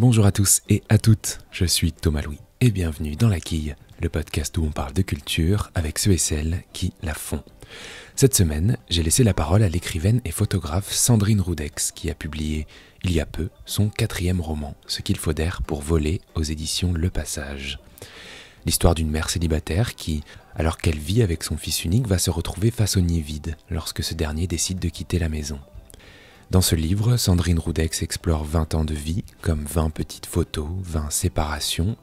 Bonjour à tous et à toutes, je suis Thomas Louis et bienvenue dans La Quille, le podcast où on parle de culture avec ceux et celles qui la font. Cette semaine, j'ai laissé la parole à l'écrivaine et photographe Sandrine Roudex qui a publié, il y a peu, son 4e roman, Ce qu'il faut d'air pour voler aux éditions Le Passage. L'histoire d'une mère célibataire qui, alors qu'elle vit avec son fils unique, va se retrouver face au nid vide lorsque ce dernier décide de quitter la maison. Dans ce livre, Sandrine Roudex explore 20 ans de vie, comme 20 petites photos, 20 séparations,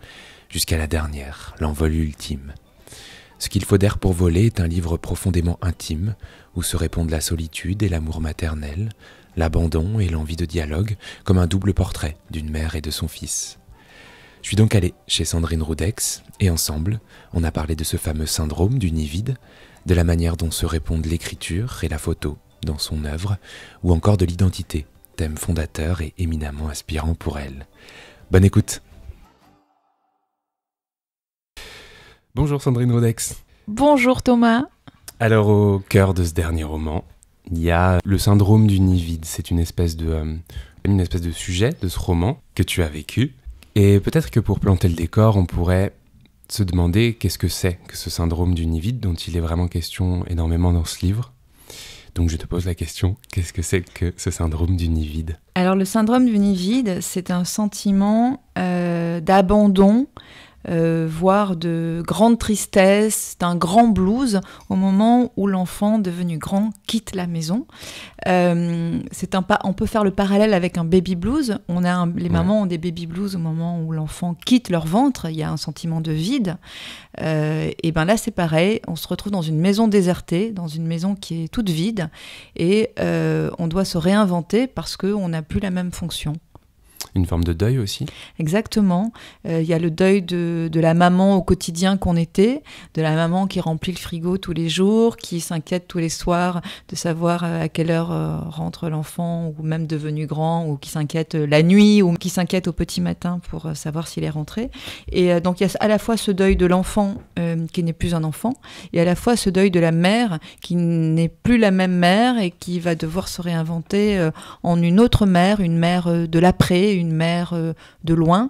jusqu'à la dernière, l'envol ultime. Ce qu'il faut d'air pour voler est un livre profondément intime, où se répondent la solitude et l'amour maternel, l'abandon et l'envie de dialogue, comme un double portrait d'une mère et de son fils. Je suis donc allé chez Sandrine Roudex, et ensemble, on a parlé de ce fameux syndrome du nid vide, de la manière dont se répondent l'écriture et la photo dans son œuvre, ou encore de l'identité, thème fondateur et éminemment inspirant pour elle. Bonne écoute. Bonjour Sandrine Roudex. Bonjour Thomas. Alors au cœur de ce dernier roman, il y a le syndrome du nid vide. C'est une espèce de sujet de ce roman que tu as vécu. Et peut-être que pour planter le décor, on pourrait se demander qu'est-ce que c'est que ce syndrome du nid vide dont il est vraiment question énormément dans ce livre. Donc je te pose la question, qu'est-ce que c'est que ce syndrome du nid vide ? Alors le syndrome du nid vide, c'est un sentiment d'abandon, voire de grande tristesse, d'un grand blues au moment où l'enfant devenu grand quitte la maison. On peut faire le parallèle avec un baby blues. Les mamans ont des baby blues au moment où l'enfant quitte leur ventre. Il y a un sentiment de vide. Et ben là, c'est pareil. On se retrouve dans une maison désertée, dans une maison qui est toute vide. Et on doit se réinventer parce qu'on n'a plus la même fonction. Une forme de deuil aussi ? Exactement. Il y a le deuil de la maman au quotidien qu'on était, de la maman qui remplit le frigo tous les jours, qui s'inquiète tous les soirs de savoir à quelle heure rentre l'enfant, ou même devenu grand, ou qui s'inquiète la nuit, ou qui s'inquiète au petit matin pour savoir s'il est rentré. Et donc il y a à la fois ce deuil de l'enfant qui n'est plus un enfant, et à la fois ce deuil de la mère qui n'est plus la même mère et qui va devoir se réinventer en une autre mère, une mère de l'après, une mère de loin,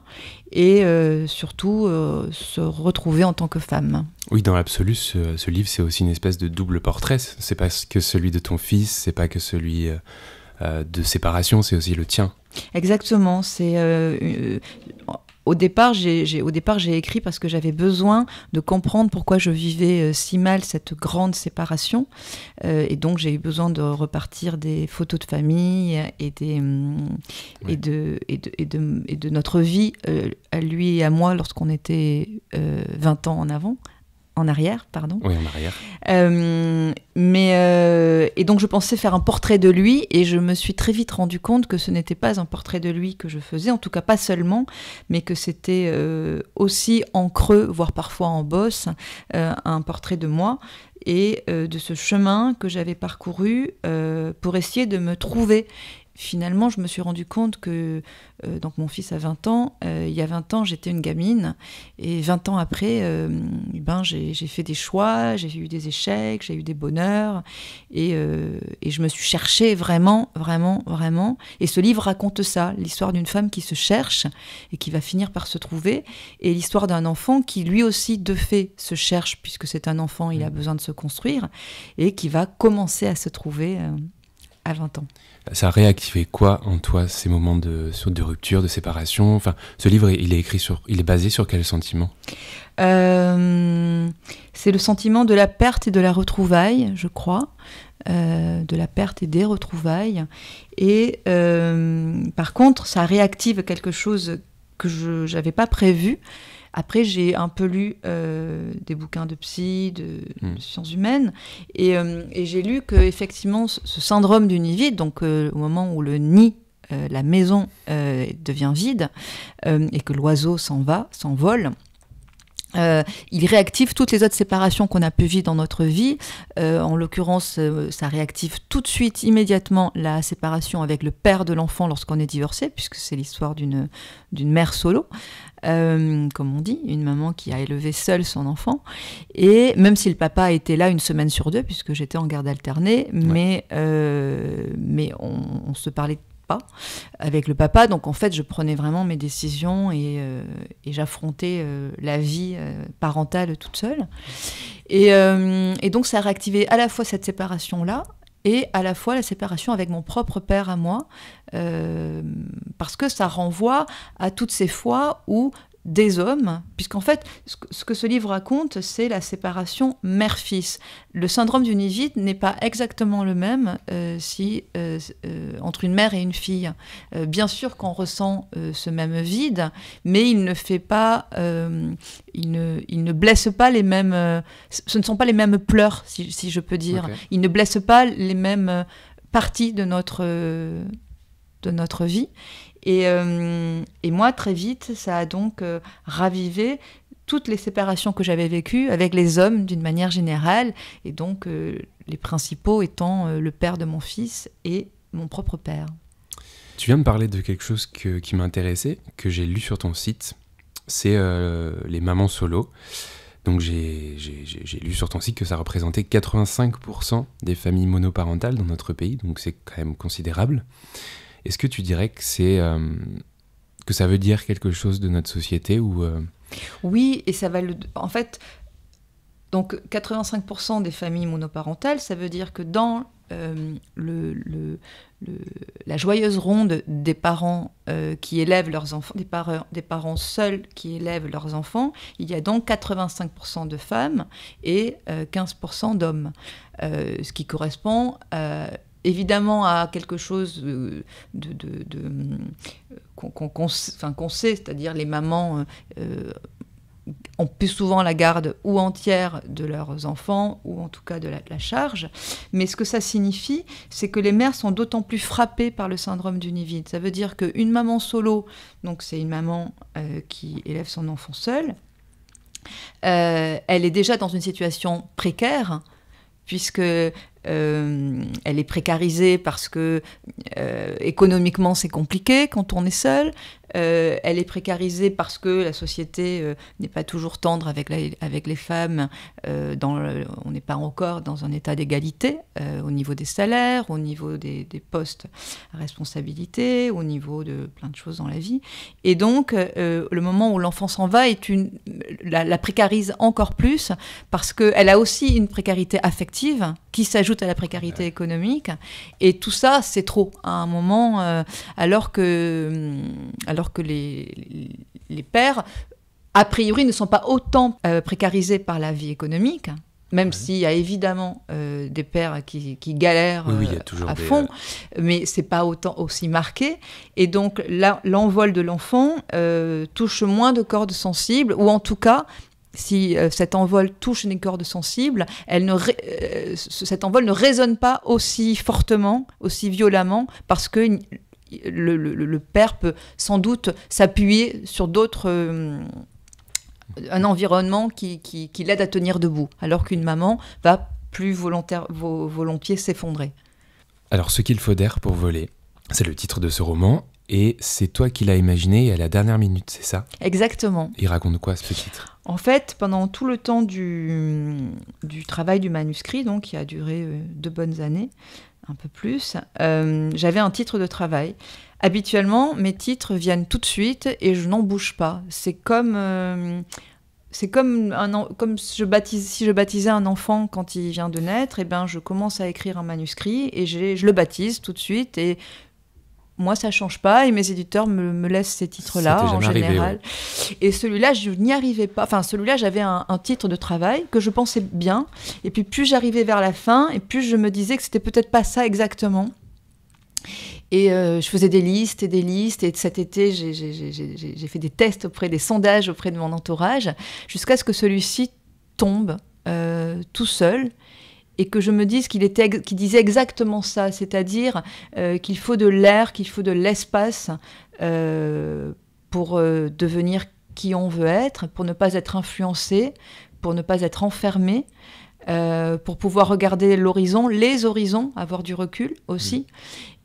et surtout se retrouver en tant que femme. Oui, dans l'absolu, ce livre, c'est aussi une espèce de double portrait. C'est pas que celui de ton fils, c'est pas que celui de séparation, c'est aussi le tien. Exactement. Au départ, j'ai écrit parce que j'avais besoin de comprendre pourquoi je vivais si mal cette grande séparation. Et donc, j'ai eu besoin de repartir des photos de famille et de notre vie, à lui et à moi, lorsqu'on était 20 ans en arrière. Oui, en arrière. Et donc, je pensais faire un portrait de lui, et je me suis très vite rendu compte que ce n'était pas un portrait de lui que je faisais, en tout cas pas seulement, mais que c'était aussi en creux, voire parfois en bosse, un portrait de moi, et de ce chemin que j'avais parcouru pour essayer de me trouver. Finalement, je me suis rendu compte que donc mon fils a 20 ans, il y a 20 ans, j'étais une gamine, et 20 ans après, j'ai fait des choix, j'ai eu des échecs, j'ai eu des bonheurs, et je me suis cherchée vraiment, vraiment, vraiment. Et ce livre raconte ça, l'histoire d'une femme qui se cherche et qui va finir par se trouver, et l'histoire d'un enfant qui lui aussi, de fait, se cherche, puisque c'est un enfant, il a besoin de se construire, et qui va commencer à se trouver à 20 ans. Ça a réactivé quoi en toi, ces moments de rupture, de séparation ? Enfin, ce livre, il est basé sur quel sentiment ? C'est le sentiment de la perte et de la retrouvaille, je crois. De la perte et des retrouvailles. Et par contre, ça réactive quelque chose que je n'avais pas prévu. Après, j'ai un peu lu des bouquins de psy, de sciences humaines, et j'ai lu qu'effectivement, ce syndrome du nid vide, donc au moment où le nid, la maison devient vide, et que l'oiseau s'envole, il réactive toutes les autres séparations qu'on a pu vivre dans notre vie. En l'occurrence, ça réactive tout de suite, immédiatement, la séparation avec le père de l'enfant lorsqu'on est divorcé, puisque c'est l'histoire d'une mère solo. Comme on dit, une maman qui a élevé seule son enfant, et même si le papa était là une semaine sur deux, puisque j'étais en garde alternée, mais on se parlait pas avec le papa. Donc en fait, je prenais vraiment mes décisions et j'affrontais la vie parentale toute seule. Et donc ça a réactivé à la fois cette séparation-là et à la fois la séparation avec mon propre père à moi, parce que ça renvoie à toutes ces fois où des hommes, puisqu'en fait, ce que ce livre raconte, c'est la séparation mère-fils. Le syndrome d'Univide n'est pas exactement le même entre une mère et une fille. Bien sûr qu'on ressent ce même vide, mais il ne fait pas, il ne blesse pas les mêmes. Ce ne sont pas les mêmes pleurs, si je peux dire. Okay. Il ne blesse pas les mêmes parties de notre vie. Et moi, très vite, ça a donc ravivé toutes les séparations que j'avais vécues avec les hommes d'une manière générale, et donc les principaux étant le père de mon fils et mon propre père. Tu viens de parler de quelque chose qui m'intéressait, que j'ai lu sur ton site, c'est les mamans solo. Donc j'ai lu sur ton site que ça représentait 85% des familles monoparentales dans notre pays, donc c'est quand même considérable. Est-ce que tu dirais que que ça veut dire quelque chose de notre société ou Oui, et ça va en fait, donc 85% des familles monoparentales, ça veut dire que dans la joyeuse ronde des parents qui élèvent leurs enfants, des parents seuls qui élèvent leurs enfants, il y a donc 85% de femmes et 15% d'hommes, ce qui correspond évidemment à quelque chose qu'on sait, c'est-à-dire les mamans ont plus souvent la garde ou entière de leurs enfants, ou en tout cas de la charge. Mais ce que ça signifie, c'est que les mères sont d'autant plus frappées par le syndrome d'Univide. Ça veut dire qu'une maman solo, donc c'est une maman qui élève son enfant seule, elle est déjà dans une situation précaire, puisque elle est précarisée parce que économiquement c'est compliqué quand on est seul. Elle est précarisée parce que la société n'est pas toujours tendre avec les femmes. On n'est pas encore dans un état d'égalité au niveau des salaires, au niveau des postes à responsabilité, au niveau de plein de choses dans la vie. Et donc, le moment où l'enfant s'en va la précarise encore plus, parce qu'elle a aussi une précarité affective qui s'ajoute à la précarité économique. Et tout ça, c'est trop à un moment, alors que les pères, a priori, ne sont pas autant précarisés par la vie économique, même s'il y a évidemment des pères qui galèrent à fond, mais c'est pas aussi marqué. Et donc, là, l'envol de l'enfant touche moins de cordes sensibles, ou en tout cas, si cet envol touche une corde sensible, cet envol ne résonne pas aussi fortement, aussi violemment, parce que le père peut sans doute s'appuyer sur un environnement qui l'aide à tenir debout, alors qu'une maman va plus volontiers s'effondrer. Alors, Ce qu'il faut d'air pour voler, c'est le titre de ce roman, et c'est toi qui l'as imaginé à la dernière minute, c'est ça ? Exactement. Il raconte quoi, ce titre ? En fait, pendant tout le temps du travail du manuscrit, donc qui a duré 2 bonnes années, un peu plus, j'avais un titre de travail. Habituellement, mes titres viennent tout de suite et je n'en bouge pas. C'est comme si je baptisais un enfant quand il vient de naître, et ben je commence à écrire un manuscrit et je le baptise tout de suite, et moi, ça ne change pas, et mes éditeurs me laissent ces titres-là, en général. Arrivé, ouais. Et celui-là, je n'y arrivais pas. Enfin, celui-là, j'avais un titre de travail que je pensais bien. Et puis, plus j'arrivais vers la fin, et plus je me disais que c'était peut-être pas ça exactement. Et je faisais des listes. Et cet été, j'ai fait des tests des sondages auprès de mon entourage, jusqu'à ce que celui-ci tombe tout seul. Et que je me dise qu'il disait exactement ça, c'est-à-dire qu'il faut de l'air, qu'il faut de l'espace pour devenir qui on veut être, pour ne pas être influencé, pour ne pas être enfermé, pour pouvoir regarder l'horizon, les horizons, avoir du recul aussi.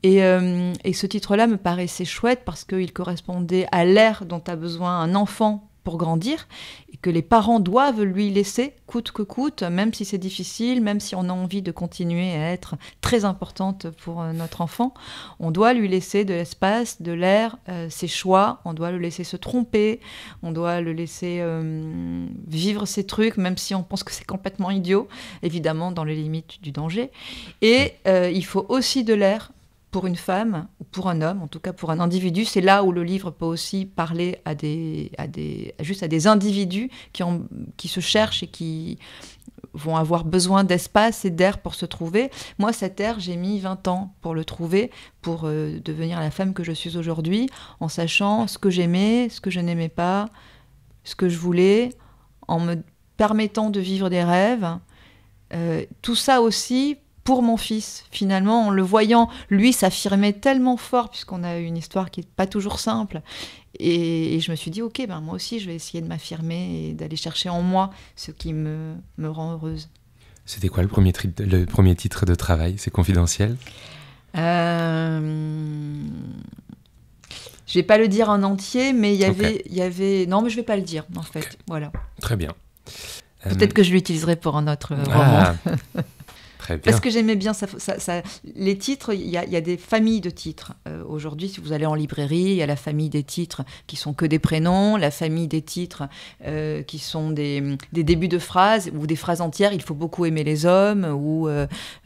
Et ce titre-là me paraissait chouette parce qu'il correspondait à l'ère dont a besoin un enfant pour grandir, et que les parents doivent lui laisser, coûte que coûte, même si c'est difficile, même si on a envie de continuer à être très importante pour notre enfant, on doit lui laisser de l'espace, de l'air, ses choix, on doit le laisser se tromper, on doit le laisser vivre ses trucs, même si on pense que c'est complètement idiot, évidemment dans les limites du danger. Et il faut aussi de l'air pour une femme, ou pour un homme, en tout cas pour un individu. C'est là où le livre peut aussi parler juste à des individus qui se cherchent et qui vont avoir besoin d'espace et d'air pour se trouver. Moi, cet air, j'ai mis 20 ans pour le trouver, pour devenir la femme que je suis aujourd'hui, en sachant ce que j'aimais, ce que je n'aimais pas, ce que je voulais, en me permettant de vivre des rêves. Tout ça aussi pour mon fils, finalement, en le voyant, lui s'affirmer tellement fort, puisqu'on a une histoire qui n'est pas toujours simple. Et je me suis dit, ok, moi aussi, je vais essayer de m'affirmer et d'aller chercher en moi ce qui me rend heureuse. C'était quoi le premier titre de travail? C'est confidentiel? Je vais pas le dire en entier, mais il y avait... Non, mais je vais pas le dire, en fait. Okay. Voilà. Très bien. Peut-être que je l'utiliserai pour un autre roman. Très bien. Parce que j'aimais bien les titres, il y a des familles de titres. Aujourd'hui, si vous allez en librairie, il y a la famille des titres qui sont que des prénoms, la famille des titres qui sont des débuts de phrases ou des phrases entières, il faut beaucoup aimer les hommes, ou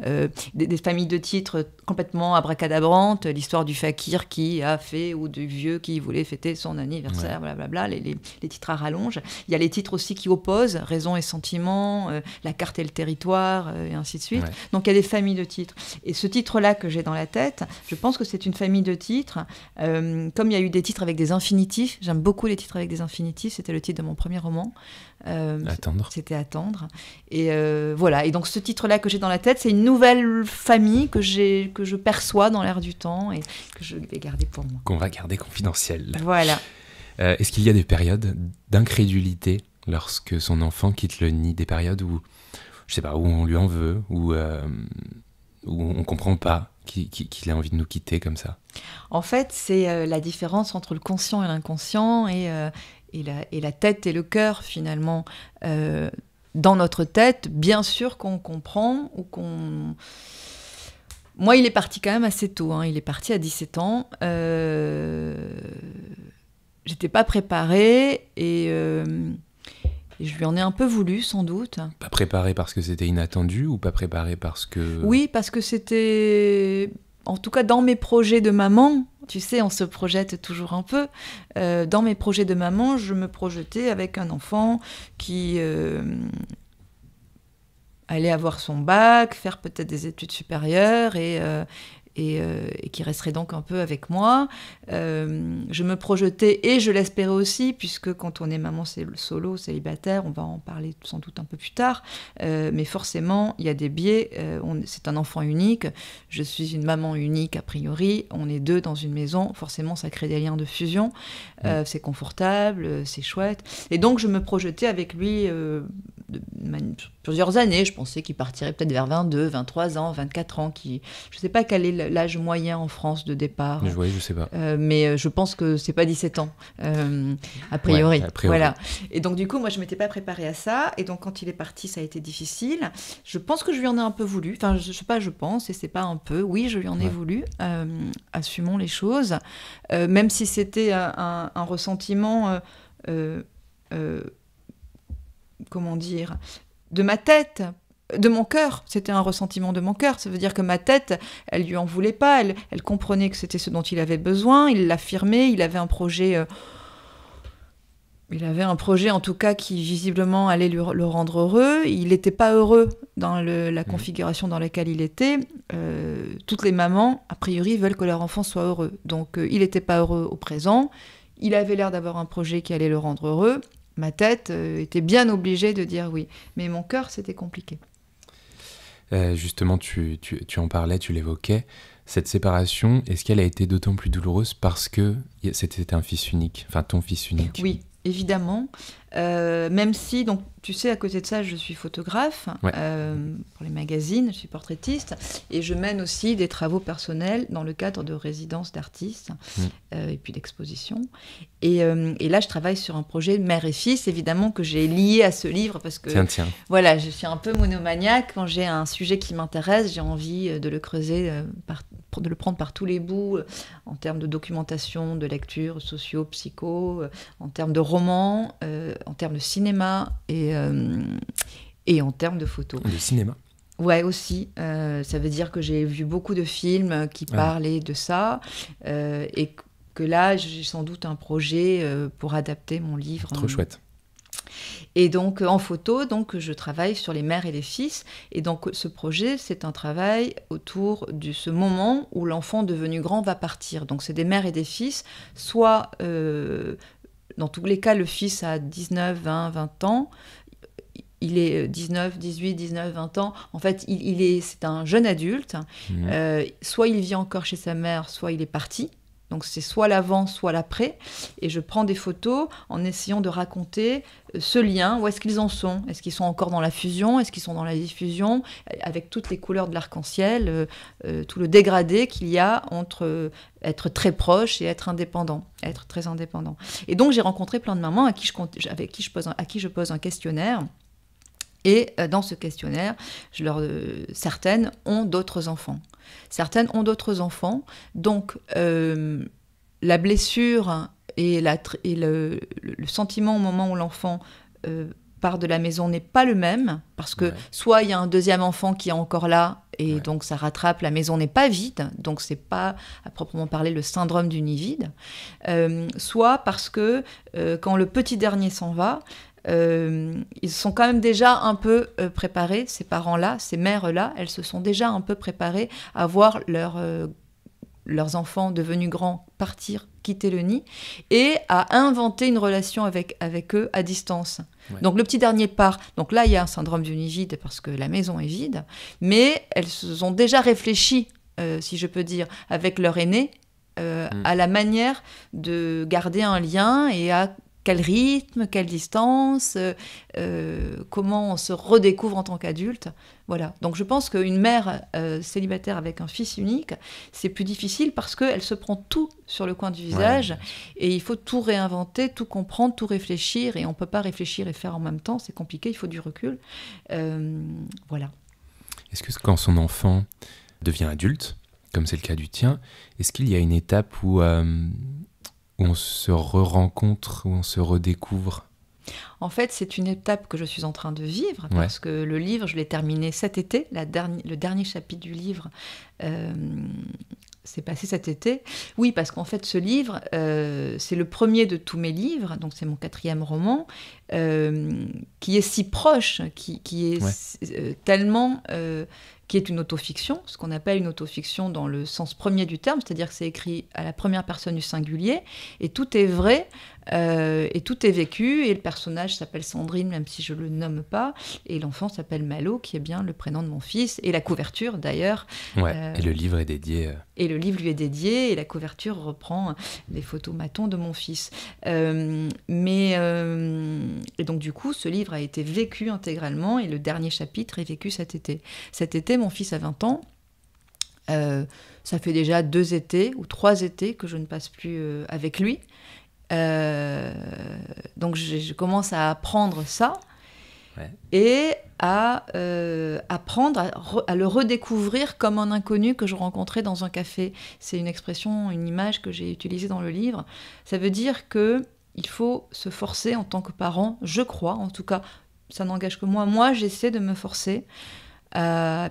des familles de titres complètement abracadabrantes, l'histoire du fakir qui a fait, ou du vieux qui voulait fêter son anniversaire, blablabla, les titres à rallonge. Il y a les titres aussi qui opposent, raison et sentiment, la carte et le territoire, et ainsi de suite. Ouais. Donc il y a des familles de titres. Et ce titre-là que j'ai dans la tête, je pense que c'est une famille de titres. Comme il y a eu des titres avec des infinitifs, j'aime beaucoup les titres avec des infinitifs, c'était le titre de mon premier roman. Attendre. C'était Attendre. Et voilà. Et donc ce titre-là que j'ai dans la tête, c'est une nouvelle famille que je perçois dans l'air du temps et que je vais garder pour moi. Qu'on va garder confidentielle. Voilà. Est-ce qu'il y a des périodes d'incrédulité lorsque son enfant quitte le nid, des périodes où, je sais pas, où on lui en veut, où on comprend pas qu'il a envie de nous quitter comme ça? En fait, c'est la différence entre le conscient et l'inconscient et la tête et le cœur, finalement. Dans notre tête, bien sûr qu'on comprend ou qu'on... Moi, il est parti quand même assez tôt, hein. Il est parti à 17 ans. J'étais pas préparée et je lui en ai un peu voulu, sans doute. Pas préparée parce que c'était inattendu ou pas préparée parce que... Oui, parce que c'était... En tout cas, dans mes projets de maman, tu sais, on se projette toujours un peu. Dans mes projets de maman, je me projetais avec un enfant qui allait avoir son bac, faire peut-être des études supérieures et qui resterait donc un peu avec moi. Je me projetais, et je l'espérais aussi, puisque quand on est maman solo, célibataire, on va en parler sans doute un peu plus tard, mais forcément, il y a des biais. C'est un enfant unique, je suis une maman unique a priori, on est deux dans une maison, forcément ça crée des liens de fusion, c'est confortable, c'est chouette. Et donc je me projetais avec lui plusieurs années. Je pensais qu'il partirait peut-être vers 22, 23 ans, 24 ans. Je ne sais pas quel est l'âge moyen en France de départ. Oui, je ne sais pas. Mais je pense que ce n'est pas 17 ans, a priori. Ouais, a priori. Voilà. Et donc, du coup, moi, je ne m'étais pas préparée à ça. Et donc, quand il est parti, ça a été difficile. Je pense que je lui en ai un peu voulu. Enfin, je ne sais pas, je pense, et ce n'est pas un peu. Oui, je lui en ai voulu. Assumons les choses. Même si c'était un ressentiment... comment dire, de ma tête, de mon cœur. C'était un ressentiment de mon cœur. Ça veut dire que ma tête, elle lui en voulait pas. Elle comprenait que c'était ce dont il avait besoin. Il l'affirmait. Il avait un projet. Il avait un projet, en tout cas, qui visiblement allait le rendre heureux. Il n'était pas heureux dans la configuration dans laquelle il était. Toutes les mamans, a priori, veulent que leur enfant soit heureux. Donc, il n'était pas heureux au présent. Il avait l'air d'avoir un projet qui allait le rendre heureux. Ma tête était bien obligée de dire oui. Mais mon cœur, c'était compliqué. Justement, tu en parlais, tu l'évoquais. Cette séparation, est-ce qu'elle a été d'autant plus douloureuse parce que c'était un fils unique, enfin ton fils unique? Oui, évidemment. Même si, donc, tu sais, à côté de ça, je suis photographe pour les magazines, je suis portraitiste, et je mène aussi des travaux personnels dans le cadre de résidences d'artistes et puis d'expositions. Et là, je travaille sur un projet mère et fils, évidemment, que j'ai lié à ce livre, parce que Tiens. voilà, je suis un peu monomaniaque. Quand j'ai un sujet qui m'intéresse, j'ai envie de le creuser, de le prendre par tous les bouts, en termes de documentation, de lecture, socio, psycho, en termes de romans, en termes de cinéma et en termes de photos. De cinéma? Ouais, aussi. Ça veut dire que j'ai vu beaucoup de films qui parlaient de ça, et que là, j'ai sans doute un projet pour adapter mon livre. Trop chouette. Et donc, en photo, donc, je travaille sur les mères et les fils. Et donc, ce projet, c'est un travail autour de ce moment où l'enfant devenu grand va partir. Donc, c'est des mères et des fils, soit, dans tous les cas, le fils a 19, 20, 20 ans. Il est 19, 18, 19, 20 ans. En fait, c'est un jeune adulte. Soit il vit encore chez sa mère, soit il est parti. Donc c'est soit l'avant, soit l'après. Et je prends des photos en essayant de raconter ce lien. Où est-ce qu'ils en sont? Est-ce qu'ils sont encore dans la fusion? Est-ce qu'ils sont dans la diffusion? Avec toutes les couleurs de l'arc-en-ciel, tout le dégradé qu'il y a entre être très proche et être indépendant, être très indépendant. Et donc j'ai rencontré plein de mamans à qui je pose un questionnaire. Et dans ce questionnaire, certaines ont d'autres enfants. Donc, la blessure et le sentiment au moment où l'enfant part de la maison n'est pas le même, parce que soit il y a un deuxième enfant qui est encore là, et donc ça rattrape, la maison n'est pas vide, donc c'est pas à proprement parler le syndrome du nid vide, soit parce que quand le petit dernier s'en va, ils sont quand même déjà un peu préparés, ces parents-là, ces mères-là, elles se sont déjà un peu préparées à voir leurs enfants devenus grands partir, quitter le nid, et à inventer une relation avec eux à distance. Donc le petit dernier part, donc là il y a un syndrome du nid vide parce que la maison est vide, mais elles se sont déjà réfléchies, si je peux dire, avec leur aîné, à la manière de garder un lien et à quel rythme, quelle distance, comment on se redécouvre en tant qu'adulte. Voilà. Donc je pense qu'une mère célibataire avec un fils unique, c'est plus difficile parce qu'elle se prend tout sur le coin du visage et il faut tout réinventer, tout comprendre, tout réfléchir, et on ne peut pas réfléchir et faire en même temps, c'est compliqué, il faut du recul. Voilà. Est-ce que quand son enfant devient adulte, comme c'est le cas du tien, est-ce qu'il y a une étape où on se re-rencontre, où on se redécouvre? En fait, c'est une étape que je suis en train de vivre, parce que le livre, je l'ai terminé cet été. Le dernier chapitre du livre s'est passé cet été. Oui, parce qu'en fait, ce livre, c'est le premier de tous mes livres, donc c'est mon 4e roman, qui est si proche, qui est tellement... qui est une autofiction, ce qu'on appelle une autofiction dans le sens premier du terme, c'est-à-dire que c'est écrit à la première personne du singulier, et tout est vrai, et tout est vécu, et le personnage s'appelle Sandrine, même si je ne le nomme pas, et l'enfant s'appelle Malo, qui est bien le prénom de mon fils, et la couverture d'ailleurs. Et le livre est dédié... Et le livre lui est dédié, et la couverture reprend les photomatons de mon fils. Et donc du coup, ce livre a été vécu intégralement, et le dernier chapitre est vécu cet été. Cet été, mon fils a 20 ans. Ça fait déjà 2 étés ou 3 étés que je ne passe plus avec lui. Donc je commence à apprendre ça et à apprendre à le redécouvrir comme un inconnu que je rencontrais dans un café. C'est une expression, une image que j'ai utilisée dans le livre. Ça veut dire qu'il faut se forcer en tant que parent, je crois, en tout cas, ça n'engage que moi. Moi, j'essaie de me forcer.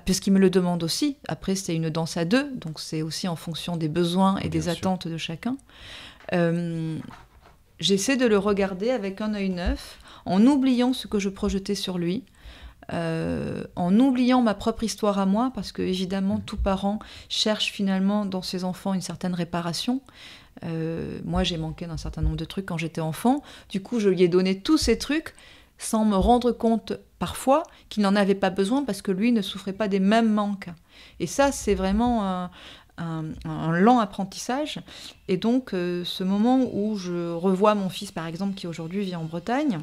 Puisqu'il me le demande aussi. Après, c'est une danse à deux, donc c'est aussi en fonction des besoins et des attentes de chacun. J'essaie de le regarder avec un œil neuf, en oubliant ce que je projetais sur lui, en oubliant ma propre histoire à moi, parce que évidemment, tout parent cherche finalement dans ses enfants une certaine réparation. Moi, j'ai manqué d'un certain nombre de trucs quand j'étais enfant. Du coup, je lui ai donné tous ces trucs, sans me rendre compte parfois qu'il n'en avait pas besoin parce que lui ne souffrait pas des mêmes manques. Et ça, c'est vraiment un lent apprentissage. Et donc, ce moment où je revois mon fils, par exemple, qui aujourd'hui vit en Bretagne,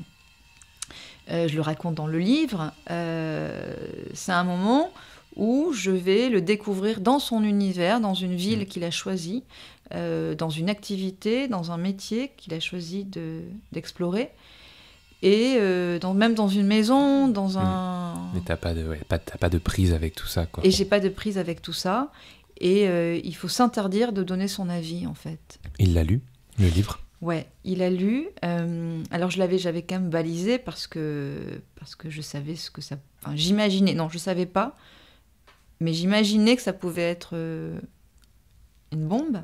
Je le raconte dans le livre. C'est un moment où je vais le découvrir dans son univers, dans une ville qu'il a choisie, dans une activité, dans un métier qu'il a choisi d'explorer. Et même dans une maison, dans un... Mais t'as pas de prise avec tout ça, quoi. Et j'ai pas de prise avec tout ça. Et il faut s'interdire de donner son avis, en fait. Il l'a lu, le livre? Ouais, il a lu. Alors j'avais quand même balisé parce que je savais ce que ça... Enfin, j'imaginais, non, je savais pas, mais j'imaginais que ça pouvait être une bombe.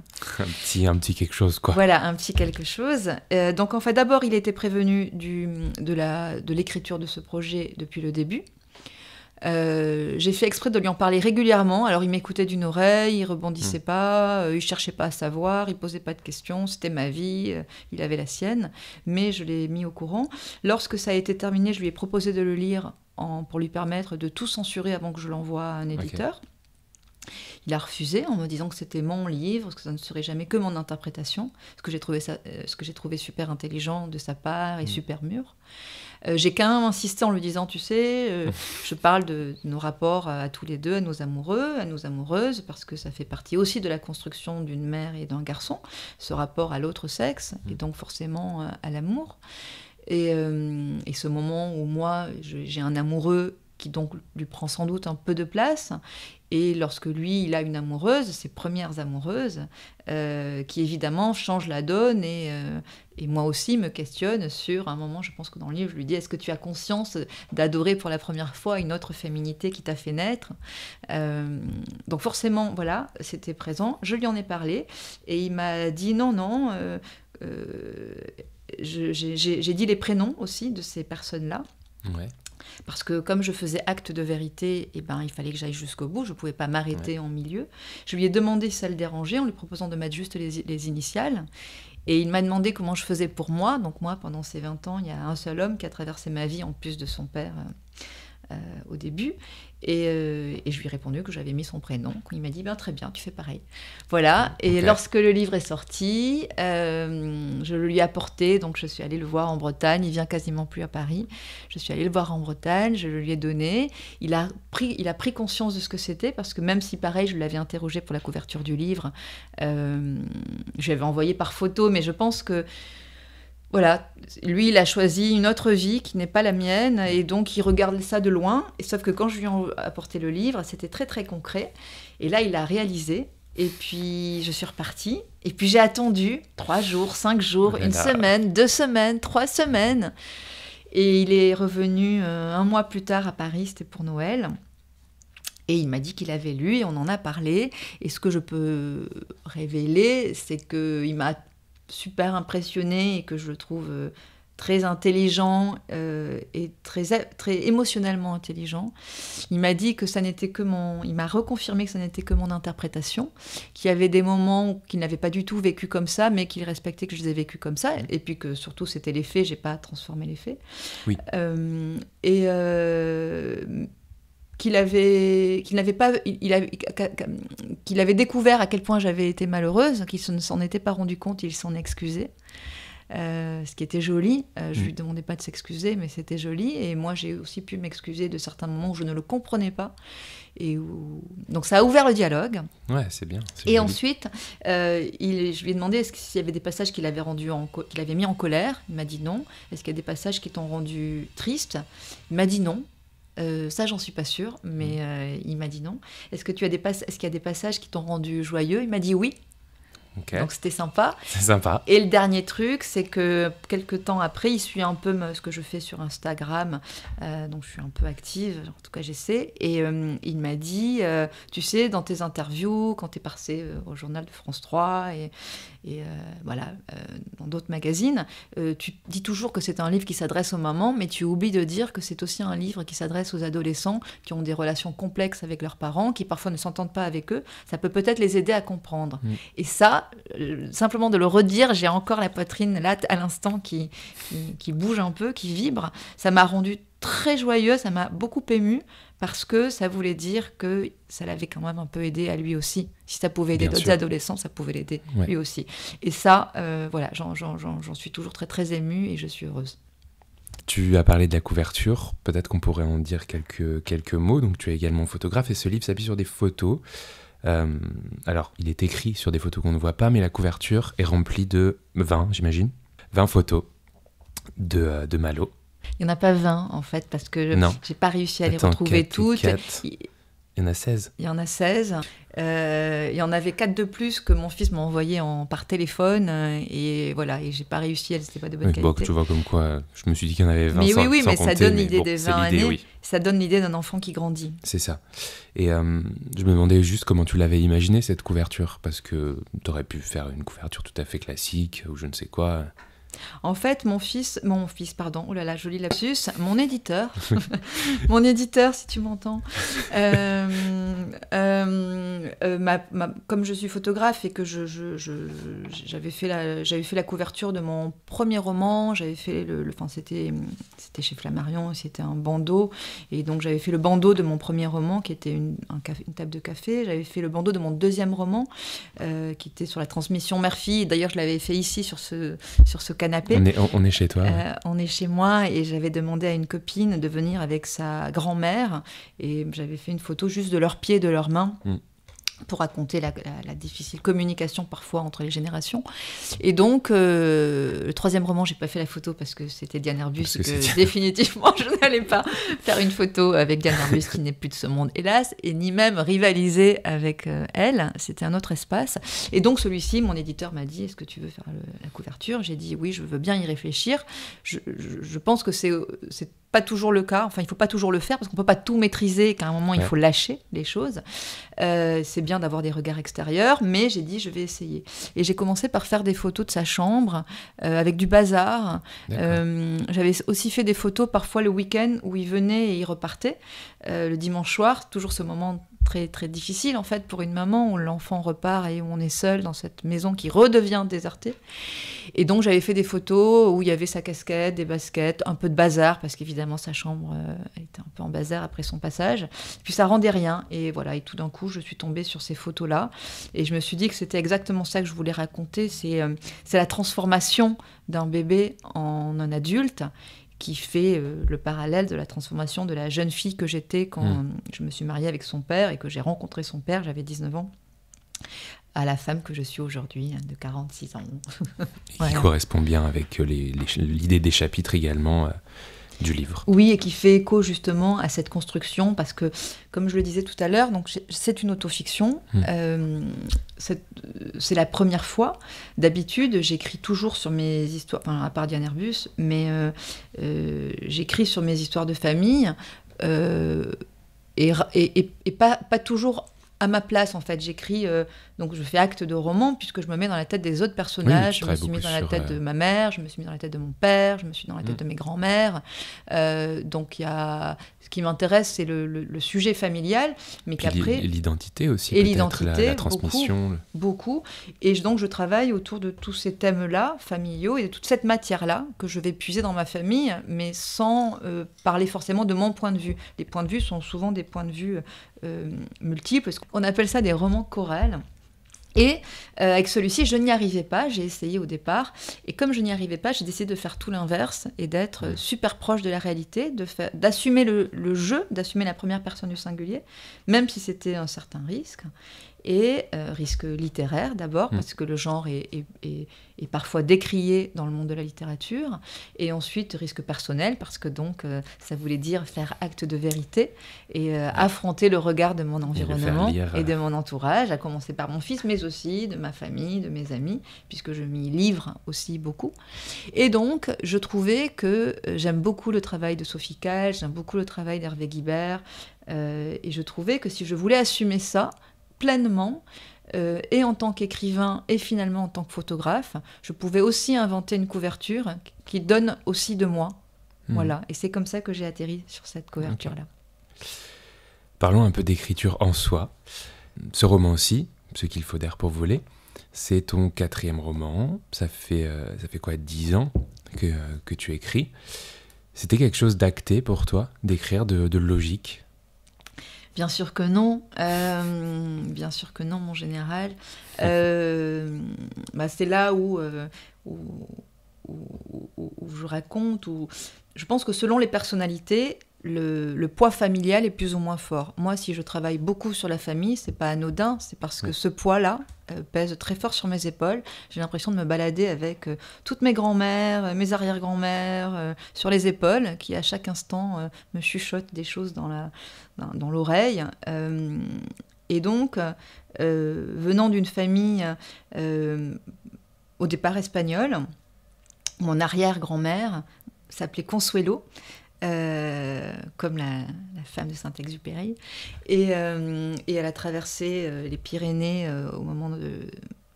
Un petit quelque chose, quoi. Voilà, un petit quelque chose. Donc en fait, d'abord, il était prévenu de l'écriture de ce projet depuis le début. J'ai fait exprès de lui en parler régulièrement. Alors il m'écoutait d'une oreille, il rebondissait pas, il cherchait pas à savoir, il posait pas de questions, c'était ma vie, il avait la sienne, mais je l'ai mis au courant. Lorsque ça a été terminé, je lui ai proposé de le lire pour lui permettre de tout censurer avant que je l'envoie à un éditeur. Okay. Il a refusé en me disant que c'était mon livre, que ça ne serait jamais que mon interprétation, ce que j'ai trouvé super intelligent de sa part et super mûr. J'ai quand même insisté en lui disant, tu sais, je parle de nos rapports à tous les deux, à nos amoureux, à nos amoureuses, parce que ça fait partie aussi de la construction d'une mère et d'un garçon, ce rapport à l'autre sexe, et donc forcément à l'amour. Et ce moment où moi, j'ai un amoureux qui donc lui prend sans doute un peu de place, et lorsque lui, il a une amoureuse, ses premières amoureuses, qui évidemment changent la donne, et moi aussi me questionne sur un moment, je pense que dans le livre, je lui dis, est-ce que tu as conscience d'adorer pour la première fois une autre féminité qui t'a fait naître ? Donc forcément, voilà, c'était présent, je lui en ai parlé, et il m'a dit non, j'ai dit les prénoms aussi de ces personnes-là. Ouais. Parce que comme je faisais acte de vérité, il fallait que j'aille jusqu'au bout, je ne pouvais pas m'arrêter en milieu. Je lui ai demandé si ça le dérangeait en lui proposant de mettre juste les initiales. Et il m'a demandé comment je faisais pour moi. Donc moi, pendant ces 20 ans, il y a un seul homme qui a traversé ma vie en plus de son père au début. Et je lui ai répondu que j'avais mis son prénom. Il m'a dit, très bien, tu fais pareil. Voilà. Et lorsque le livre est sorti, je le lui ai apporté. Donc je suis allée le voir en Bretagne. Il vient quasiment plus à Paris. Je suis allée le voir en Bretagne. Je le lui ai donné. Il a pris conscience de ce que c'était. Parce que même si, pareil, je l'avais interrogé pour la couverture du livre, je l'avais envoyé par photo. Mais je pense que voilà, lui, il a choisi une autre vie qui n'est pas la mienne, et donc il regarde ça de loin. Et sauf que quand je lui ai apporté le livre, c'était très très concret. Et là, il a réalisé. Et puis, je suis repartie. Et puis, j'ai attendu 3 jours, 5 jours, une semaine, 2 semaines, 3 semaines. Et il est revenu 1 mois plus tard à Paris, c'était pour Noël. Et il m'a dit qu'il avait lu et on en a parlé. Et ce que je peux révéler, c'est qu'il m'a super impressionné et que je le trouve très intelligent et très émotionnellement intelligent. Il m'a dit que ça n'était que il m'a reconfirmé que ça n'était que mon interprétation, qu'il y avait des moments qu'il n'avait pas du tout vécu comme ça, mais qu'il respectait que je les ai vécus comme ça, et puis que surtout c'était les faits, j'ai pas transformé les faits. Oui. Qu'il avait découvert à quel point j'avais été malheureuse, qu'il ne s'en était pas rendu compte, il s'en excusait. Ce qui était joli. Je lui demandais pas de s'excuser, mais c'était joli. Et moi, j'ai aussi pu m'excuser de certains moments où je ne le comprenais pas. Donc, ça a ouvert le dialogue. Ouais, c'est bien. Et joli. Ensuite, je lui ai demandé s'il y avait des passages qu'il avait mis en colère. Il m'a dit non. Est-ce qu'il y a des passages qui t'ont rendu triste ? Il m'a dit non. Ça, j'en suis pas sûre, mais il m'a dit non. Est-ce qu'il y a des passages qui t'ont rendu joyeux ? Il m'a dit oui. Okay. Donc c'était sympa. C'est sympa. Et le dernier truc, c'est que quelques temps après, il suit un peu ce que je fais sur Instagram. Donc je suis un peu active, en tout cas j'essaie. Et il m'a dit, tu sais, dans tes interviews, quand tu es passé au journal de France 3 et dans d'autres magazines, tu dis toujours que c'est un livre qui s'adresse aux mamans, mais tu oublies de dire que c'est aussi un livre qui s'adresse aux adolescents qui ont des relations complexes avec leurs parents, qui parfois ne s'entendent pas avec eux. Ça peut peut-être les aider à comprendre. Et ça, simplement de le redire, j'ai encore la poitrine là à l'instant qui bouge un peu, qui vibre. Ça m'a rendue très joyeuse, ça m'a beaucoup émue parce que ça voulait dire que ça l'avait quand même un peu aidé à lui aussi. Si ça pouvait aider d'autres adolescents, ça pouvait l'aider lui aussi. Et ça, voilà, j'en suis toujours très très émue et je suis heureuse. Tu as parlé de la couverture, peut-être qu'on pourrait en dire quelques mots. Donc tu es également photographe et ce livre s'appuie sur des photos. Alors, il est écrit sur des photos qu'on ne voit pas, mais la couverture est remplie de 20, j'imagine. 20 photos de Malo. Il n'y en a pas 20, en fait, parce que Non. j'ai pas réussi à les retrouver toutes. Il y en a 16. Il y en a 16. Il y en avait 4 de plus que mon fils m'a envoyé par téléphone. Et voilà, et j'ai pas réussi, elles n'étaient pas de bonne qualité. Bon, tu vois comme quoi, je me suis dit qu'il y en avait 20 mais sans, oui, sans mais compter, ça donne mais l'idée bon, des 20 années. Oui. Ça donne l'idée d'un enfant qui grandit. C'est ça. Et je me demandais juste comment tu l'avais imaginé, cette couverture, parce que tu aurais pu faire une couverture tout à fait classique, ou je ne sais quoi. En fait, mon fils, pardon, oh là là, joli lapsus, mon éditeur, si tu m'entends, comme je suis photographe et que j'avais fait la couverture de mon premier roman, j'avais fait c'était chez Flammarion, c'était un bandeau, et donc j'avais fait le bandeau de mon premier roman qui était une table de café, j'avais fait le bandeau de mon deuxième roman qui était sur la transmission mère-fille, d'ailleurs je l'avais fait ici sur ce canapé. On est chez toi. On est chez moi et j'avais demandé à une copine de venir avec sa grand-mère et j'avais fait une photo juste de leurs pieds et de leurs mains. Pour raconter la difficile communication parfois entre les générations. Et donc, le troisième roman, j'ai pas fait la photo parce que c'était Diane Arbus et que définitivement, je n'allais pas faire une photo avec Diane Arbus qui n'est plus de ce monde, hélas, et ni même rivaliser avec elle. C'était un autre espace. Et donc, celui-ci, mon éditeur m'a dit, est-ce que tu veux faire la couverture ? J'ai dit, oui, je veux bien y réfléchir. Je pense que c'est pas toujours le cas, enfin il faut pas toujours le faire parce qu'on peut pas tout maîtriser, qu'à un moment il faut lâcher les choses. C'est bien d'avoir des regards extérieurs, mais j'ai dit je vais essayer. Et j'ai commencé par faire des photos de sa chambre avec du bazar. J'avais aussi fait des photos parfois le week-end où il venait et il repartait le dimanche soir, toujours ce moment très, très difficile en fait pour une maman où l'enfant repart et où on est seul dans cette maison qui redevient désertée. Et donc j'avais fait des photos où il y avait sa casquette, des baskets, un peu de bazar parce qu'évidemment sa chambre elle était un peu en bazar après son passage. Puis ça rendait rien et voilà, et tout d'un coup je suis tombée sur ces photos-là et je me suis dit que c'était exactement ça que je voulais raconter, c'est la transformation d'un bébé en un adulte qui fait le parallèle de la transformation de la jeune fille que j'étais quand je me suis mariée avec son père et que j'ai rencontré son père, j'avais 19 ans, à la femme que je suis aujourd'hui, de 46 ans. Qui correspond bien avec l'idée des chapitres également du livre. Oui, et qui fait écho justement à cette construction, parce que, comme je le disais tout à l'heure, donc c'est une autofiction, c'est la première fois. D'habitude, j'écris toujours sur mes histoires, enfin, à part Diane Arbus, mais j'écris sur mes histoires de famille, et pas toujours à ma place, en fait. J'écris, donc je fais acte de roman, puisque je me mets dans la tête des autres personnages. Je me suis mis dans la tête de ma mère, je me suis mis dans la tête de mon père, je me suis mis dans la tête de mes grands-mères. Donc ce qui m'intéresse, c'est le sujet familial, mais qu'après... L'identité aussi, et peut-être, l'identité, la transmission. Beaucoup. Et donc je travaille autour de tous ces thèmes-là, familiaux, et de toute cette matière-là, que je vais puiser dans ma famille, mais sans parler forcément de mon point de vue. Les points de vue sont souvent des points de vue multiples. On appelle ça des romans chorales. Et avec celui-ci, je n'y arrivais pas, j'ai essayé au départ, et comme je n'y arrivais pas, j'ai décidé de faire tout l'inverse et d'être super proche de la réalité, d'assumer le jeu, d'assumer la première personne du singulier, même si c'était un certain risque, et risque littéraire d'abord, parce que le genre est parfois décrié dans le monde de la littérature, et ensuite risque personnel, parce que donc ça voulait dire faire acte de vérité, et affronter le regard de mon environnement et de mon entourage, à commencer par mon fils, mais aussi de ma famille, de mes amis, puisque je m'y livre aussi beaucoup. Et donc, je trouvais que j'aime beaucoup le travail de Sophie Calle, j'aime beaucoup le travail d'Hervé Guibert, et je trouvais que si je voulais assumer ça pleinement, et en tant qu'écrivain et finalement en tant que photographe, je pouvais aussi inventer une couverture qui donne aussi de moi. Voilà, et c'est comme ça que j'ai atterri sur cette couverture-là. Okay. Parlons un peu d'écriture en soi. Ce roman aussi, Ce qu'il faut d'air pour voler, c'est ton 4e roman. Ça fait quoi, 10 ans que tu écris. C'était quelque chose d'acté pour toi, d'écrire, de logique ? Bien sûr que non, mon général. C'est là où où je raconte. Je pense que selon les personnalités, le poids familial est plus ou moins fort. Moi, si je travaille beaucoup sur la famille, c'est pas anodin, c'est parce que ce poids-là pèse très fort sur mes épaules. J'ai l'impression de me balader avec toutes mes grands-mères, mes arrière-grands-mères sur les épaules, qui à chaque instant me chuchotent des choses dans l'oreille. Et donc, venant d'une famille au départ espagnole, mon arrière-grand-mère s'appelait Consuelo, comme la femme de Saint-Exupéry, et elle a traversé les Pyrénées au moment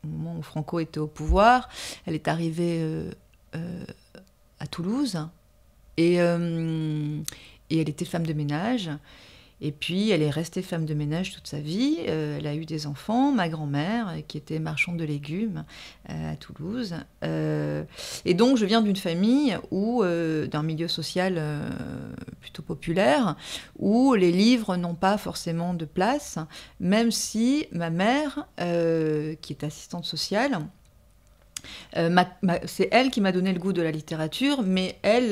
où Franco était au pouvoir. Elle est arrivée à Toulouse et elle était femme de ménage. Et puis, elle est restée femme de ménage toute sa vie. Elle a eu des enfants. Ma grand-mère, qui était marchande de légumes à Toulouse. Et donc, je viens d'une famille d'un milieu social plutôt populaire, où les livres n'ont pas forcément de place, même si ma mère, qui est assistante sociale, c'est elle qui m'a donné le goût de la littérature, mais elle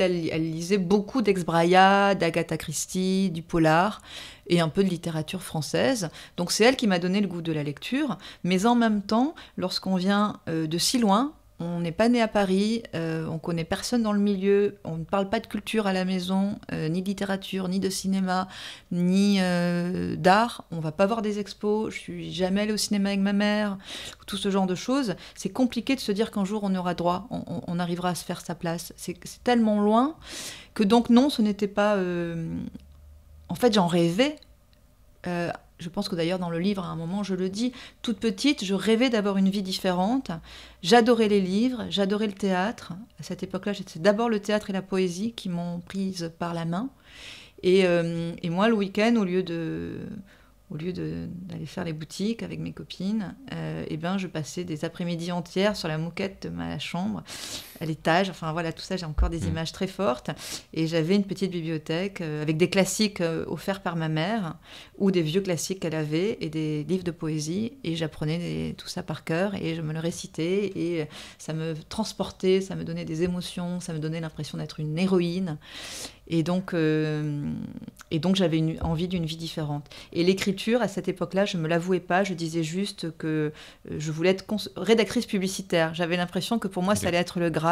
lisait beaucoup d'Ex Braia, d'Agatha Christie, du polar et un peu de littérature française. Donc c'est elle qui m'a donné le goût de la lecture. Mais en même temps, lorsqu'on vient de si loin, on n'est pas né à Paris, on connaît personne dans le milieu, on ne parle pas de culture à la maison, ni de littérature, ni de cinéma, ni d'art. On va pas voir des expos, je suis jamais allée au cinéma avec ma mère, tout ce genre de choses. C'est compliqué de se dire qu'un jour on aura droit, on arrivera à se faire sa place. C'est tellement loin que donc non, ce n'était pas... En fait, j'en rêvais. Je pense que d'ailleurs dans le livre, à un moment, je le dis, toute petite, je rêvais d'avoir une vie différente. J'adorais les livres, j'adorais le théâtre. À cette époque-là, c'était d'abord le théâtre et la poésie qui m'ont prise par la main. Et moi, le week-end, au lieu d'aller faire les boutiques avec mes copines, je passais des après-midi entières sur la moquette de ma chambre, à l'étage. Enfin voilà, tout ça, j'ai encore des images très fortes. Et j'avais une petite bibliothèque avec des classiques offerts par ma mère, ou des vieux classiques qu'elle avait, et des livres de poésie. Et j'apprenais tout ça par cœur, et je me le récitais, et ça me transportait, ça me donnait des émotions, ça me donnait l'impression d'être une héroïne. Et donc j'avais envie d'une vie différente. Et l'écriture, à cette époque-là, je ne me l'avouais pas. Je disais juste que je voulais être rédactrice publicitaire. J'avais l'impression que pour moi, ça allait être le Graal,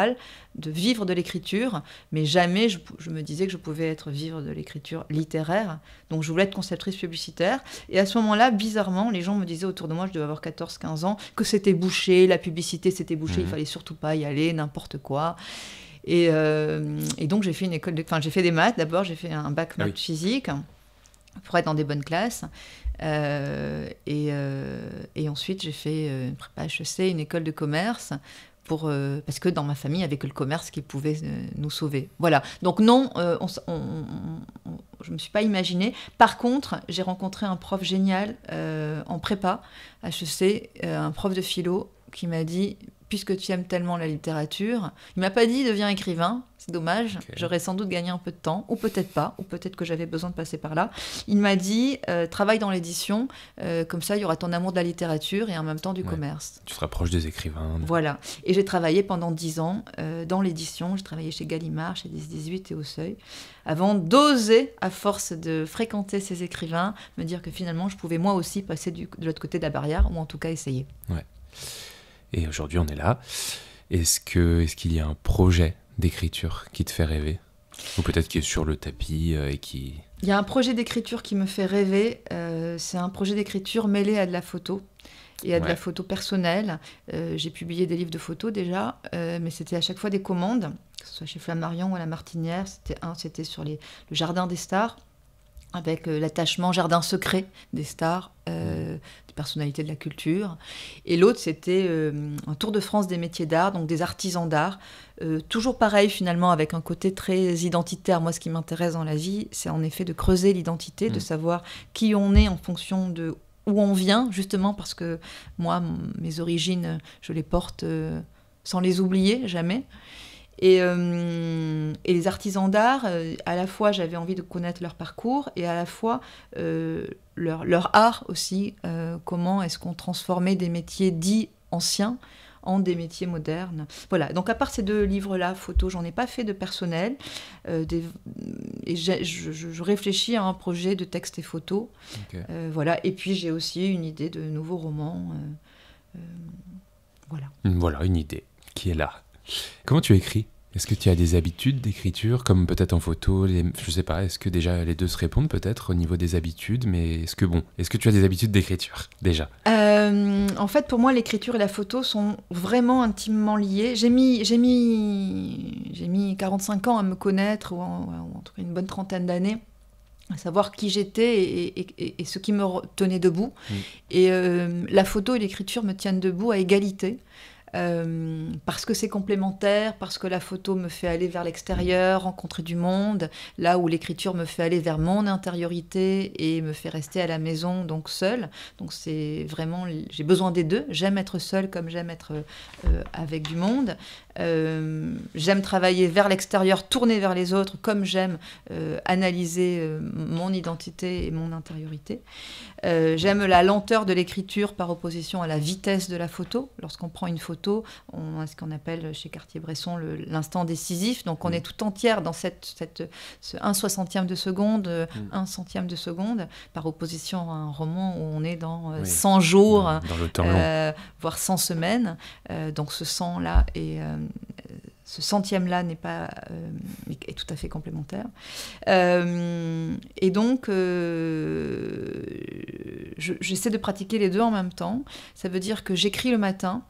de vivre de l'écriture. Mais jamais je me disais que je pouvais vivre de l'écriture littéraire. Donc je voulais être conceptrice publicitaire. Et à ce moment-là, bizarrement, les gens me disaient autour de moi, je devais avoir 14-15 ans, que c'était bouché, la publicité c'était bouché, il ne fallait surtout pas y aller, n'importe quoi. Et donc j'ai fait j'ai fait des maths d'abord, j'ai fait un bac maths physique pour être dans des bonnes classes, et ensuite j'ai fait une prépa HEC, une école de commerce, parce que dans ma famille il n'y avait que le commerce qui pouvait nous sauver. Voilà, donc non, je ne me suis pas imaginée. Par contre, j'ai rencontré un prof génial en prépa HEC, un prof de philo qui m'a dit: puisque tu aimes tellement la littérature, il m'a pas dit deviens écrivain, c'est dommage, j'aurais sans doute gagné un peu de temps, ou peut-être pas, ou peut-être que j'avais besoin de passer par là. Il m'a dit travaille dans l'édition, comme ça il y aura ton amour de la littérature et en même temps du commerce. Tu te rapproches des écrivains. Voilà, et j'ai travaillé pendant 10 ans dans l'édition, j'ai travaillé chez Gallimard, chez 10-18 et au Seuil, avant d'oser, à force de fréquenter ces écrivains, me dire que finalement je pouvais moi aussi passer de l'autre côté de la barrière, ou en tout cas essayer. Ouais. Et aujourd'hui, on est là. Est-ce qu'il y a un projet d'écriture qui te fait rêver ? Ou peut-être qui est sur le tapis et qui... Il y a un projet d'écriture qui me fait rêver. C'est un projet d'écriture mêlé à de la photo et à de la photo personnelle. J'ai publié des livres de photos déjà, mais c'était à chaque fois des commandes, que ce soit chez Flammarion ou à la Martinière. C'était sur le Jardin des Stars, avec l'attachement jardin secret des stars, des personnalités de la culture. Et l'autre, c'était un tour de France des métiers d'art, donc des artisans d'art. Toujours pareil, finalement, avec un côté très identitaire. Moi, ce qui m'intéresse dans la vie, c'est en effet de creuser l'identité, de savoir qui on est en fonction de où on vient, justement, parce que moi, mes origines, je les porte sans les oublier, jamais. Et les artisans d'art, à la fois j'avais envie de connaître leur parcours et à la fois leur art aussi, comment est-ce qu'on transformait des métiers dits anciens en des métiers modernes. Voilà, donc à part ces 2 livres-là, photos, j'en ai pas fait de personnel. Et je réfléchis à un projet de texte et photo. Ok. Voilà, et puis j'ai aussi une idée de nouveaux romans. Voilà. Voilà, une idée qui est là. Comment tu écris ? Est-ce que tu as des habitudes d'écriture, comme peut-être en photo, je sais pas, est-ce que déjà les deux se répondent peut-être au niveau des habitudes, mais est-ce que tu as des habitudes d'écriture déjà ? En fait, pour moi, l'écriture et la photo sont vraiment intimement liées. J'ai mis 45 ans à me connaître, ou en tout cas une bonne trentaine d'années, à savoir qui j'étais et ce qui me tenait debout. Et la photo et l'écriture me tiennent debout à égalité. Parce que c'est complémentaire, parce que la photo me fait aller vers l'extérieur, rencontrer du monde, là où l'écriture me fait aller vers mon intériorité et me fait rester à la maison, donc seule. Donc c'est vraiment, j'ai besoin des deux. J'aime être seule comme j'aime être avec du monde. J'aime travailler vers l'extérieur, tourner vers les autres, comme j'aime analyser mon identité et mon intériorité. J'aime la lenteur de l'écriture par opposition à la vitesse de la photo. Lorsqu'on prend une photo, on a ce qu'on appelle chez Cartier-Bresson l'instant décisif. Donc on est tout entière dans ce 1/60e de seconde, 1 centième de seconde, par opposition à un roman où on est dans 100 jours, dans le temps long. voire 100 semaines. Donc ce 100-là ce centième-là est tout à fait complémentaire. Et donc, j'essaie de pratiquer les deux en même temps. Ça veut dire que j'écris le matin.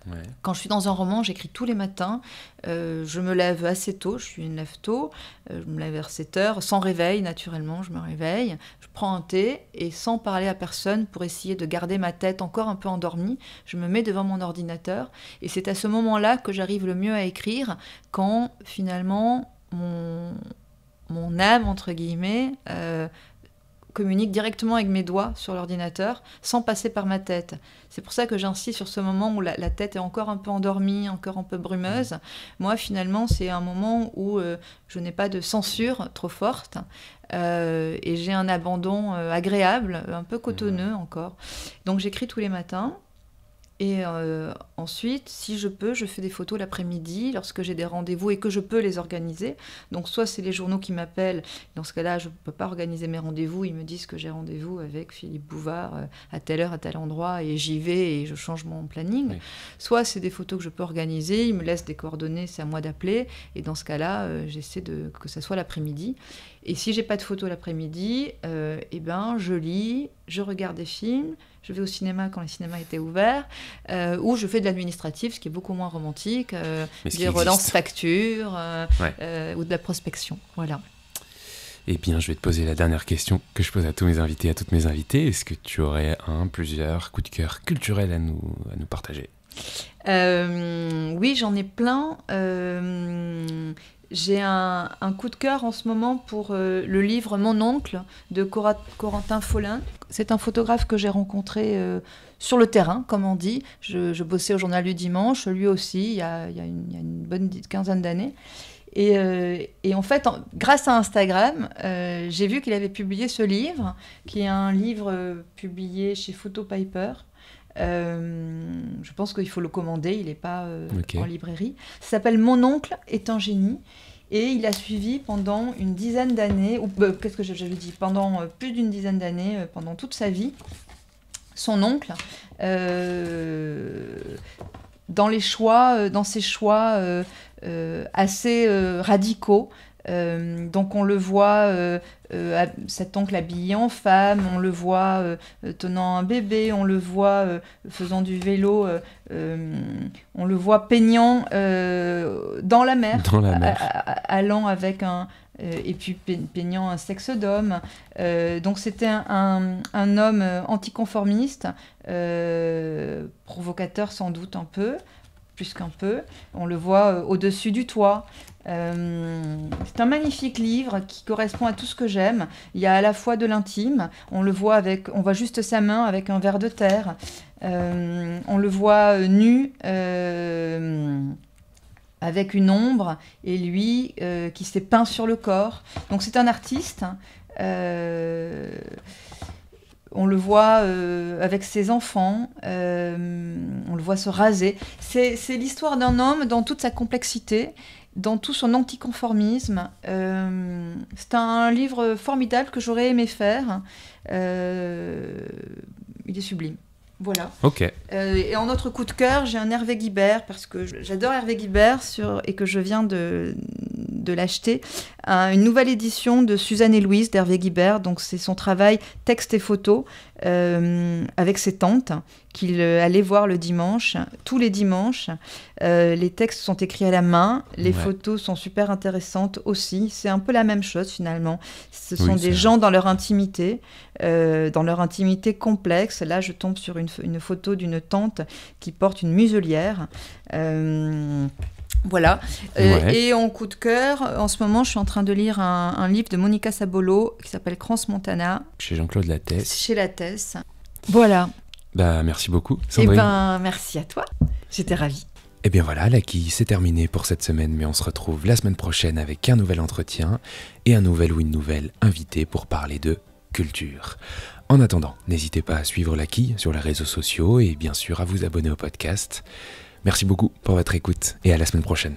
Ouais. Quand je suis dans un roman, j'écris tous les matins. Je me lève assez tôt, je suis une lève tôt. Je me lève vers 7h, sans réveil, naturellement, je me réveille. Je prends un thé et sans parler à personne, pour essayer de garder ma tête encore un peu endormie, je me mets devant mon ordinateur. Et c'est à ce moment-là que j'arrive le mieux à écrire, quand finalement mon âme, entre guillemets, communique directement avec mes doigts sur l'ordinateur, sans passer par ma tête. C'est pour ça que j'insiste sur ce moment où la tête est encore un peu endormie, encore un peu brumeuse. Moi, finalement, c'est un moment où je n'ai pas de censure trop forte et j'ai un abandon agréable, un peu cotonneux encore. Donc j'écris tous les matins. Et ensuite, si je peux, je fais des photos l'après-midi lorsque j'ai des rendez-vous et que je peux les organiser. Donc soit c'est les journaux qui m'appellent, dans ce cas-là je ne peux pas organiser mes rendez-vous, ils me disent que j'ai rendez-vous avec Philippe Bouvard à telle heure, à tel endroit, et j'y vais et je change mon planning. Oui. Soit c'est des photos que je peux organiser, ils me laissent des coordonnées, c'est à moi d'appeler, et dans ce cas-là j'essaie que ça soit l'après-midi. Et si j'ai pas de photos l'après-midi, je lis, je regarde des films, je vais au cinéma quand les cinémas étaient ouverts, ou je fais de l'administratif, ce qui est beaucoup moins romantique, des relances factures, ou de la prospection. Voilà. Eh bien, je vais te poser la dernière question que je pose à tous mes invités, à toutes mes invitées. Est-ce que tu aurais plusieurs coups de cœur culturels à nous partager ? Oui, j'en ai plein. J'ai un coup de cœur en ce moment pour le livre Mon oncle de Corentin Follin. C'est un photographe que j'ai rencontré sur le terrain, comme on dit. Je bossais au Journal du Dimanche, lui aussi, il y a une bonne quinzaine d'années. Et en fait, grâce à Instagram, j'ai vu qu'il avait publié ce livre, qui est un livre publié chez Photopiper. Je pense qu'il faut le commander, il n'est pas en librairie. Ça s'appelle Mon oncle est un génie. Et il a suivi pendant une dizaine d'années, ou qu'est-ce que je dis, pendant plus d'une dizaine d'années, pendant toute sa vie, son oncle, dans ses choix assez radicaux. Donc on le voit, cet oncle habillé en femme, on le voit tenant un bébé, on le voit faisant du vélo, on le voit peignant dans la mer, allant avec et puis peignant un sexe d'homme. Donc c'était un homme anticonformiste, provocateur sans doute un peu, plus qu'un peu. On le voit au-dessus du toit. C'est un magnifique livre qui correspond à tout ce que j'aime. Il y a à la fois de l'intime, on voit juste sa main avec un verre de terre, on le voit nu avec une ombre, et lui qui s'est peint sur le corps. Donc c'est un artiste. On le voit avec ses enfants, on le voit se raser. C'est l'histoire d'un homme dans toute sa complexité, dans tout son anticonformisme. C'est un livre formidable que j'aurais aimé faire. Il est sublime. Voilà. Ok. Et en autre coup de cœur, j'ai un Hervé Guibert, parce que j'adore Hervé Guibert et que je viens de l'acheter. Une nouvelle édition de Suzanne et Louise d'Hervé Guibert. Donc c'est son travail texte et photo avec ses tantes qu'il allait voir le dimanche, tous les dimanches. Les textes sont écrits à la main, les photos sont super intéressantes aussi. C'est un peu la même chose finalement. Ce sont des gens dans leur intimité complexe. Là, je tombe sur une photo d'une tante qui porte une muselière. Voilà. Et en coup de cœur, en ce moment, je suis en train de lire un livre de Monica Sabolo qui s'appelle Crans-Montana. Chez Jean-Claude Lattès. Chez Lattès. Voilà. Merci beaucoup, Sandrine. Merci à toi. J'étais ravie. Et bien voilà, la quille, c'est terminé pour cette semaine, mais on se retrouve la semaine prochaine avec un nouvel entretien et un nouvel ou une nouvelle invité pour parler de culture. En attendant, n'hésitez pas à suivre la quille sur les réseaux sociaux et bien sûr à vous abonner au podcast. Merci beaucoup pour votre écoute et à la semaine prochaine.